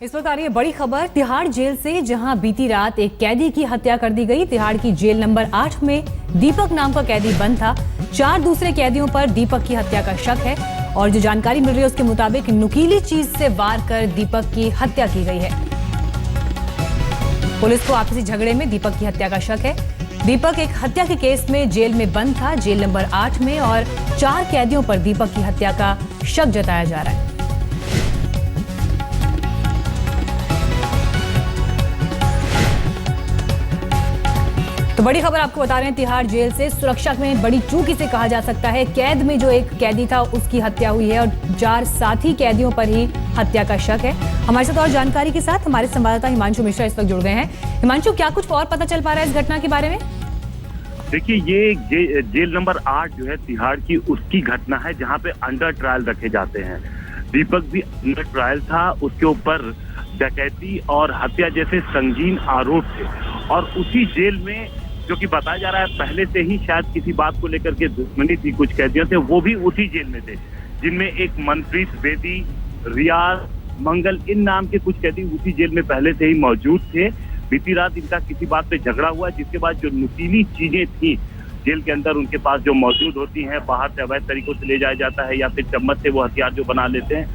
इस वक्त आ रही है बड़ी खबर तिहाड़ जेल से, जहां बीती रात एक कैदी की हत्या कर दी गई। तिहाड़ की जेल नंबर 8 में दीपक नाम का कैदी बंद था। 4 दूसरे कैदियों पर दीपक की हत्या का शक है और जो जानकारी मिल रही है उसके मुताबिक नुकीली चीज से वार कर दीपक की हत्या की गई है। पुलिस को आपसी झगड़े में दीपक की हत्या का शक है। दीपक एक हत्या के केस में जेल में बंद था, जेल नंबर 8 में, और 4 कैदियों पर दीपक की हत्या का शक जताया जा रहा है। तो बड़ी खबर आपको बता रहे हैं तिहाड़ जेल से। सुरक्षा में बड़ी चूक इसे कहा जा सकता है। कैद में जो एक कैदी था उसकी हत्या हुई है और 4 साथी कैदियों पर ही हत्या का शक है। हमारे साथ और जानकारी के साथ हमारे संवाददाता हिमांशु मिश्रा इस वक्त जुड़ गए हैं। हिमांशु, क्या कुछ और पता चल पा रहा है इस घटना के बारे में? देखिए, ये जेल नंबर 8 जो है तिहाड़ की, उसकी घटना है जहाँ पे अंडर ट्रायल रखे जाते हैं। दीपक भी अंडर ट्रायल था, उसके ऊपर डकैती और हत्या जैसे संगीन आरोप थे और उसी जेल में, जो कि बताया जा रहा है पहले से ही शायद किसी बात को लेकर के दुश्मनी थी कुछ कैदियों से, वो भी उसी जेल में थे, जिनमें एक मनप्रीत बेदी, रियाज, मंगल, इन नाम के कुछ कैदी उसी जेल में पहले से ही मौजूद थे। बीती रात इनका किसी बात पे झगड़ा हुआ, जिसके बाद जो नुकीली चीजें थी जेल के अंदर उनके पास जो मौजूद होती हैं, बाहर से अवैध तरीकों से ले जाया जाता है या फिर चम्मच से वो हथियार जो बना लेते हैं,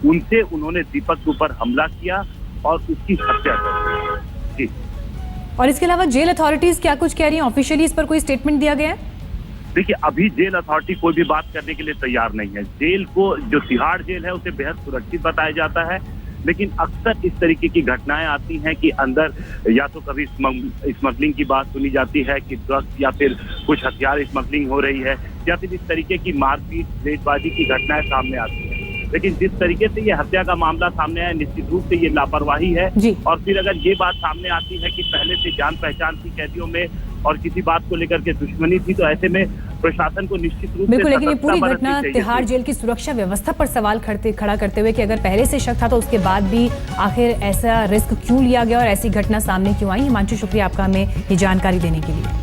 उनसे उन्होंने दीपक के ऊपर हमला किया और उसकी हत्या कर दी। और इसके अलावा जेल अथॉरिटीज क्या कुछ कह रही हैं? ऑफिशियली इस पर कोई स्टेटमेंट दिया गया है? देखिए, अभी जेल अथॉरिटी कोई भी बात करने के लिए तैयार नहीं है। जेल को, जो तिहाड़ जेल है, उसे बेहद सुरक्षित बताया जाता है, लेकिन अक्सर इस तरीके की घटनाएं आती हैं कि अंदर या तो कभी स्मगलिंग की बात सुनी जाती है कि ड्रग्स या फिर कुछ हथियार स्मगलिंग हो रही है, या फिर इस तरीके की मारपीट, रेतबाजी की घटनाएं सामने आती है। लेकिन जिस तरीके से ये हत्या का मामला सामने आया, निश्चित रूप से ये लापरवाही है। और फिर अगर ये बात सामने आती है कि पहले से जान पहचान थी कैदियों में और किसी बात को लेकर के दुश्मनी थी, तो ऐसे में प्रशासन को निश्चित रूप से बिल्कुल, लेकिन ये पूरी घटना तिहाड़ जेल की सुरक्षा व्यवस्था पर सवाल खड़ा करते हुए कि अगर पहले से शक था तो उसके बाद भी आखिर ऐसा रिस्क क्यों लिया गया और ऐसी घटना सामने क्यों आई। हिमांशु, शुक्रिया आपका हमें ये जानकारी देने के लिए।